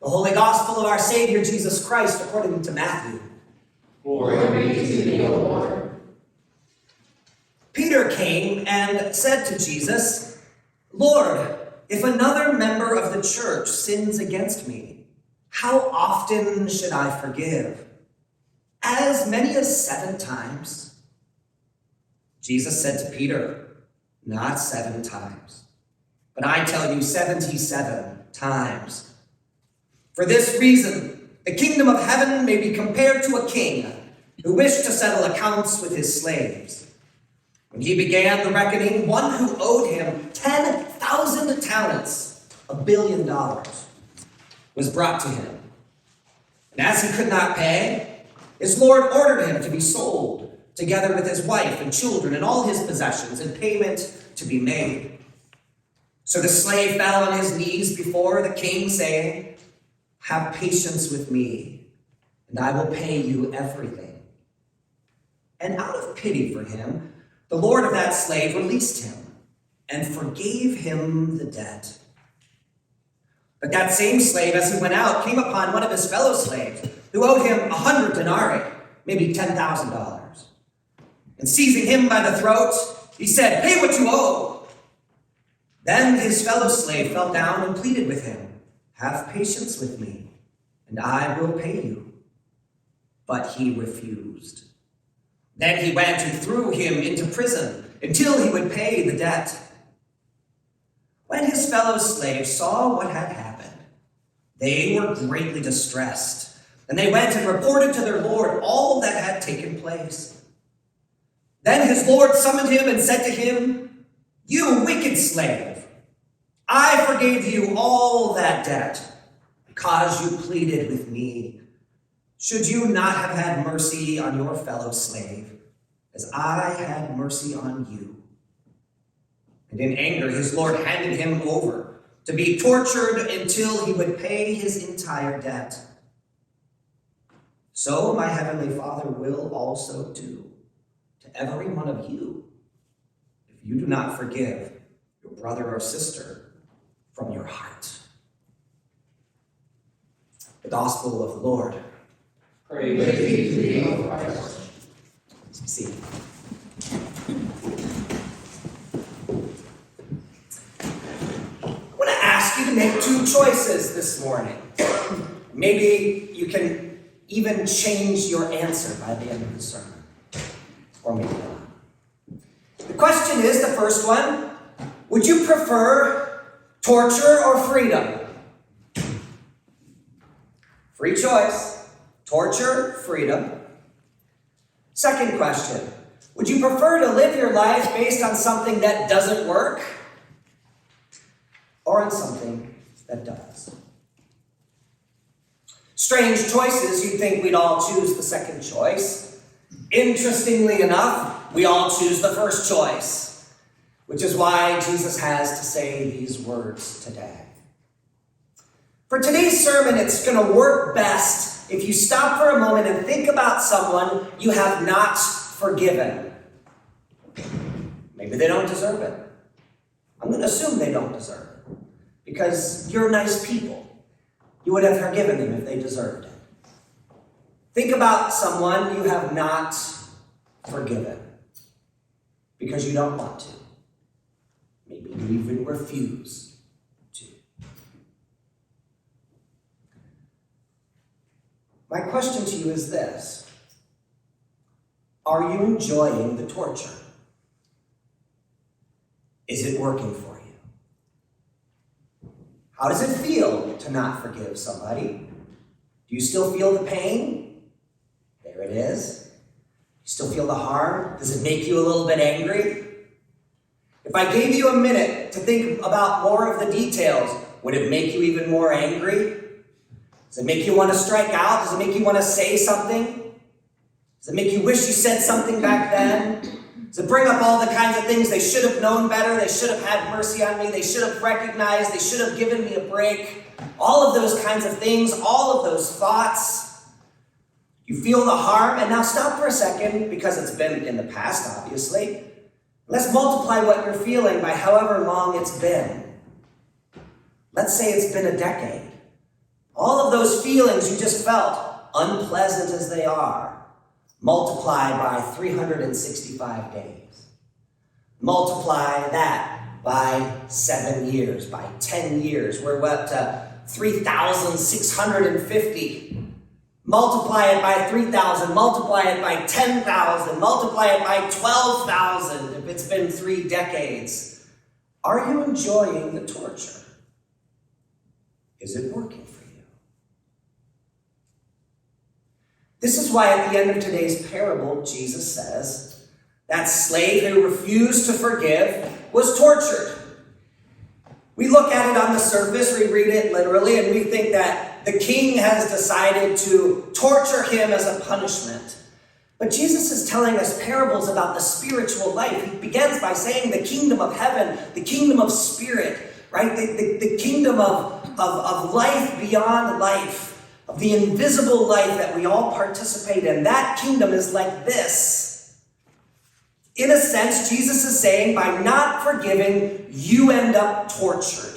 The Holy Gospel of our Savior Jesus Christ according to Matthew. Glory be to thee, O Lord. Peter came and said to Jesus, "Lord, if another member of the church sins against me, how often should I forgive? As many as 7 times?" Jesus said to Peter, "Not 7 times, but I tell you 77 times. For this reason, the kingdom of heaven may be compared to a king who wished to settle accounts with his slaves. When he began the reckoning, one who owed him 10,000 talents, $1 billion, was brought to him. And as he could not pay, his Lord ordered him to be sold, together with his wife and children and all his possessions, and payment to be made. So the slave fell on his knees before the king, saying, 'Have patience with me, and I will pay you everything.' And out of pity for him, the Lord of that slave released him and forgave him the debt. But that same slave, as he went out, came upon one of his fellow slaves who owed him 100 denarii, maybe $10,000. And seizing him by the throat, he said, 'Pay what you owe.' Then his fellow slave fell down and pleaded with him, 'Have patience with me, and I will pay you.' But he refused. Then he went and threw him into prison until he would pay the debt. When his fellow slaves saw what had happened, they were greatly distressed, and they went and reported to their Lord all that had taken place. Then his Lord summoned him and said to him, 'You wicked slave, I forgave you all that debt because you pleaded with me. Should you not have had mercy on your fellow slave, as I had mercy on you?' And in anger, his Lord handed him over to be tortured until he would pay his entire debt. So my heavenly Father will also do to every one of you if you do not forgive your brother or sister from your heart." The Gospel of the Lord. Praise be to thee, O Christ. See. I want to ask you to make 2 choices this morning. Maybe you can even change your answer by the end of the sermon. Or maybe not. The question is, the first one, would you prefer torture or freedom? Free choice. Torture, freedom. Second question, would you prefer to live your life based on something that doesn't work or on something that does? Strange choices, you'd think we'd all choose the second choice. Interestingly enough, we all choose the first choice, which is why Jesus has to say these words today. For today's sermon, it's going to work best if you stop for a moment and think about someone you have not forgiven. Maybe they don't deserve it. I'm going to assume they don't deserve it, because you're nice people. You would have forgiven them if they deserved it. Think about someone you have not forgiven because you don't want to. Maybe you even refuse to. My question to you is this: are you enjoying the torture? Is it working for you? How does it feel to not forgive somebody? Do you still feel the pain? There it is. You still feel the harm? Does it make you a little bit angry? If I gave you a minute to think about more of the details, would it make you even more angry? Does it make you want to strike out? Does it make you want to say something? Does it make you wish you said something back then? Does it bring up all the kinds of things? They should have known better. They should have had mercy on me. They should have recognized. They should have given me a break. All of those kinds of things, all of those thoughts. You feel the harm. And now stop for a second, because it's been in the past, obviously. Let's multiply what you're feeling by however long it's been. Let's say it's been a decade, All of those feelings you just felt, unpleasant as they are, multiplied by 365 days. Multiply that by 7 years, by 10 years. We're up to 3,650. Multiply it by 3,000, multiply it by 10,000, multiply it by 12,000 if it's been 3 decades. Are you enjoying the torture? Is it working for you? This is why at the end of today's parable, Jesus says, that slave who refused to forgive was tortured. We look at it on the surface, we read it literally, and we think that the king has decided to torture him as a punishment. But Jesus is telling us parables about the spiritual life. He begins by saying the kingdom of heaven, the kingdom of spirit, right? The kingdom of life beyond life, of the invisible life that we all participate in. That kingdom is like this. In a sense, Jesus is saying by not forgiving, you end up tortured.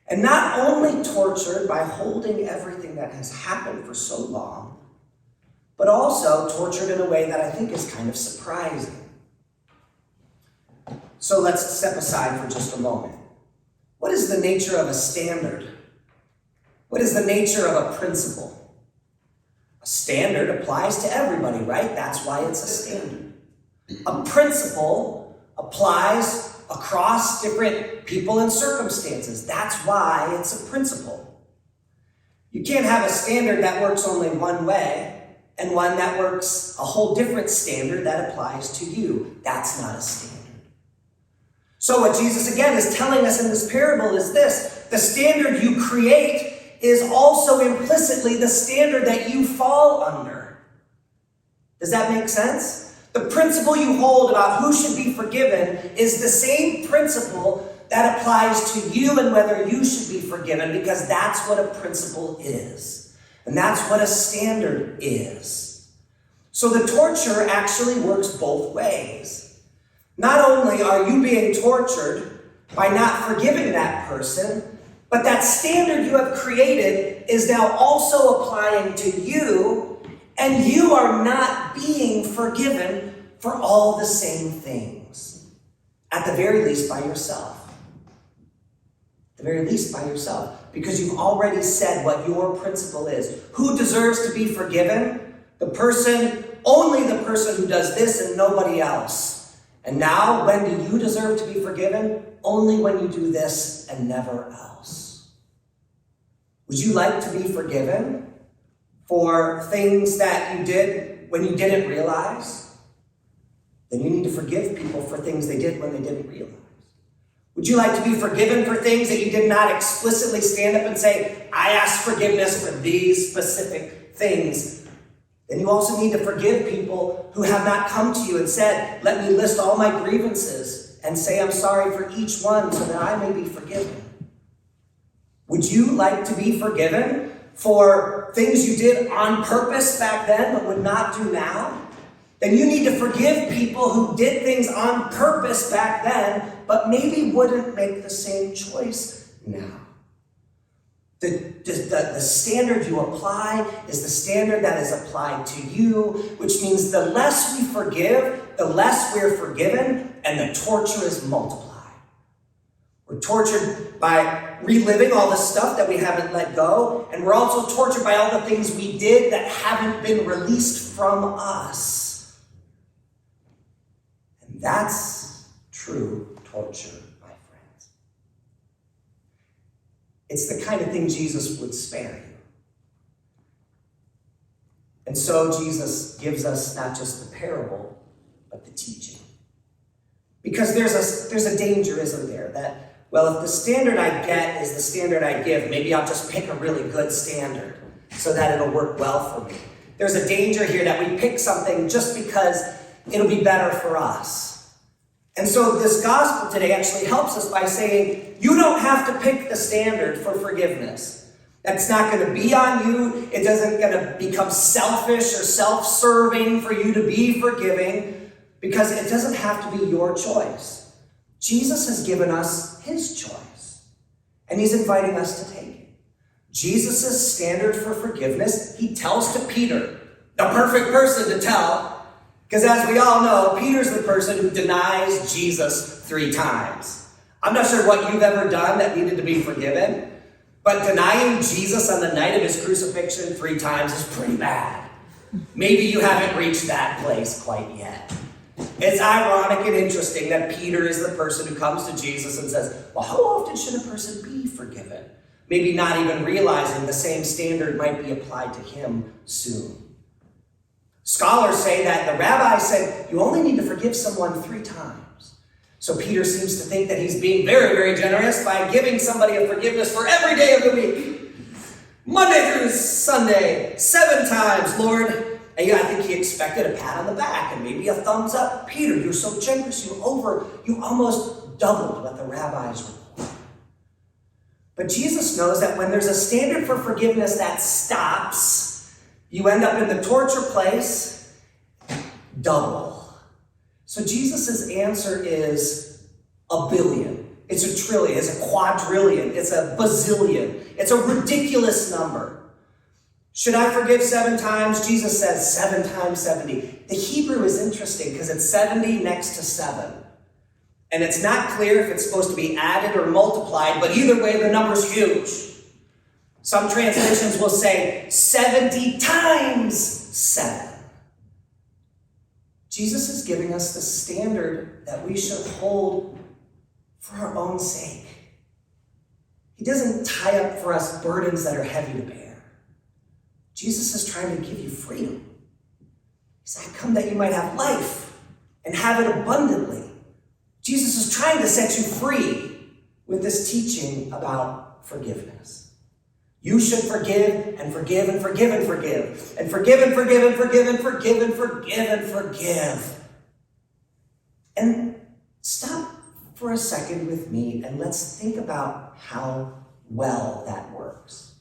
And not only tortured by holding everything that has happened for so long, but also tortured in a way that I think is kind of surprising. So let's step aside for just a moment. What is the nature of a standard? What is the nature of a principle? A standard applies to everybody, right? That's why it's a standard. A principle applies across different people and circumstances. That's why it's a principle. You can't have a standard that works only one way and one that works a whole different standard that applies to you. That's not a standard. So what Jesus again is telling us in this parable is this: the standard you create is also implicitly the standard that you fall under. Does that make sense? The principle you hold about who should be forgiven is the same principle that applies to you and whether you should be forgiven, because that's what a principle is. And that's what a standard is. So the torture actually works both ways. Not only are you being tortured by not forgiving that person, but that standard you have created is now also applying to you, and you are not being forgiven for all the same things. At the very least by yourself. At the very least by yourself. Because you've already said what your principle is. Who deserves to be forgiven? Only the person who does this and nobody else. And now, when do you deserve to be forgiven? Only when you do this and never else. Would you like to be forgiven for things that you did when you didn't realize? Then you need to forgive people for things they did when they didn't realize. Would you like to be forgiven for things that you did not explicitly stand up and say, I ask forgiveness for these specific things? Then you also need to forgive people who have not come to you and said, let me list all my grievances and say I'm sorry for each one so that I may be forgiven. Would you like to be forgiven for things you did on purpose back then but would not do now? Then you need to forgive people who did things on purpose back then, but maybe wouldn't make the same choice now. The standard you apply is the standard that is applied to you, which means the less we forgive, the less we're forgiven, and the torture is multiplied. We're tortured by reliving all the stuff that we haven't let go, and we're also tortured by all the things we did that haven't been released from us. That's true torture, my friends. It's the kind of thing Jesus would spare you. And so Jesus gives us not just the parable, but the teaching. Because there's a danger, isn't there, that, well, if the standard I get is the standard I give, maybe I'll just pick a really good standard so that it'll work well for me. There's a danger here that we pick something just because it'll be better for us. And so this gospel today actually helps us by saying, you don't have to pick the standard for forgiveness. That's not going to be on you. It doesn't going to become selfish or self-serving for you to be forgiving, because it doesn't have to be your choice. Jesus has given us his choice, and he's inviting us to take it. Jesus' standard for forgiveness, he tells to Peter, the perfect person to tell, because as we all know, Peter's the person who denies Jesus 3 times. I'm not sure what you've ever done that needed to be forgiven, but denying Jesus on the night of his crucifixion 3 times is pretty bad. Maybe you haven't reached that place quite yet. It's ironic and interesting that Peter is the person who comes to Jesus and says, well, how often should a person be forgiven? Maybe not even realizing the same standard might be applied to him soon. Scholars say that the rabbi said, you only need to forgive someone 3 times. So Peter seems to think that he's being very, very generous by giving somebody a forgiveness for every day of the week. Monday through Sunday, 7 times, Lord. And I think he expected a pat on the back and maybe a thumbs up. Peter, you're so generous, you almost doubled what the rabbis required. But Jesus knows that when there's a standard for forgiveness that stops, you end up in the torture place, double. So Jesus' answer is a billion. It's a trillion, it's a quadrillion, it's a bazillion. It's a ridiculous number. Should I forgive 7 times? Jesus says 7 times 70. The Hebrew is interesting because it's 70 next to 7. And it's not clear if it's supposed to be added or multiplied, but either way, the number's huge. Some translations will say 70 times 7. Jesus is giving us the standard that we should hold for our own sake. He doesn't tie up for us burdens that are heavy to bear. Jesus is trying to give you freedom. He said, I come that you might have life and have it abundantly. Jesus is trying to set you free with this teaching about forgiveness. You should forgive and forgive and forgive and forgive and forgive and forgive and forgive and forgive and forgive and forgive. And stop for a second with me and let's think about how well that works.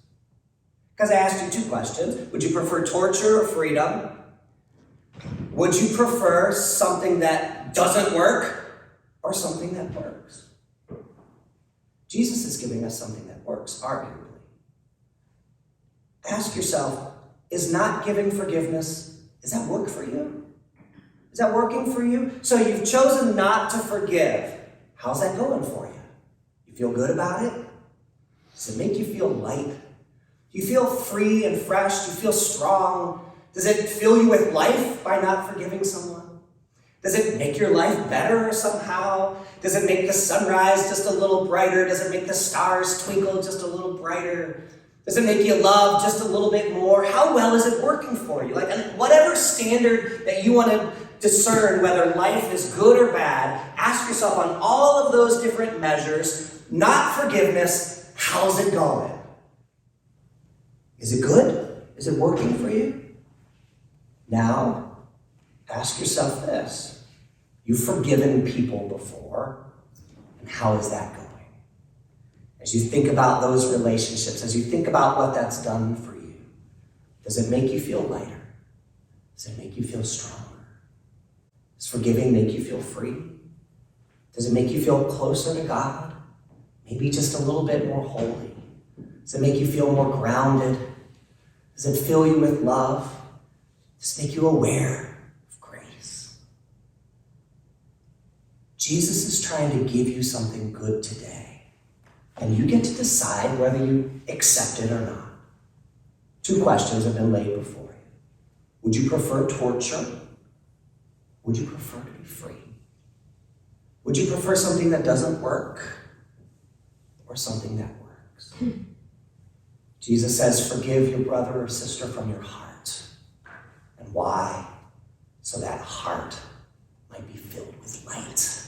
Because I asked you 2 questions. Would you prefer torture or freedom? Would you prefer something that doesn't work or something that works? Jesus is giving us something that works, arguably. Ask yourself, is not giving forgiveness, does that work for you? Is that working for you? So you've chosen not to forgive. How's that going for you? You feel good about it? Does it make you feel light? Do you feel free and fresh? Do you feel strong? Does it fill you with life by not forgiving someone? Does it make your life better somehow? Does it make the sunrise just a little brighter? Does it make the stars twinkle just a little brighter? Does it make you love just a little bit more? How well is it working for you? Like whatever standard that you want to discern whether life is good or bad, ask yourself on all of those different measures, not forgiveness, how's it going? Is it good? Is it working for you? Now, ask yourself this. You've forgiven people before, and how is that going? As you think about those relationships, as you think about what that's done for you, does it make you feel lighter? Does it make you feel stronger? Does forgiving make you feel free? Does it make you feel closer to God? Maybe just a little bit more holy? Does it make you feel more grounded? Does it fill you with love? Does it make you aware of grace? Jesus is trying to give you something good today, and you get to decide whether you accept it or not. 2 questions have been laid before you. Would you prefer torture? Would you prefer to be free? Would you prefer something that doesn't work or something that works? Jesus says, forgive your brother or sister from your heart. And why? So that heart might be filled with light.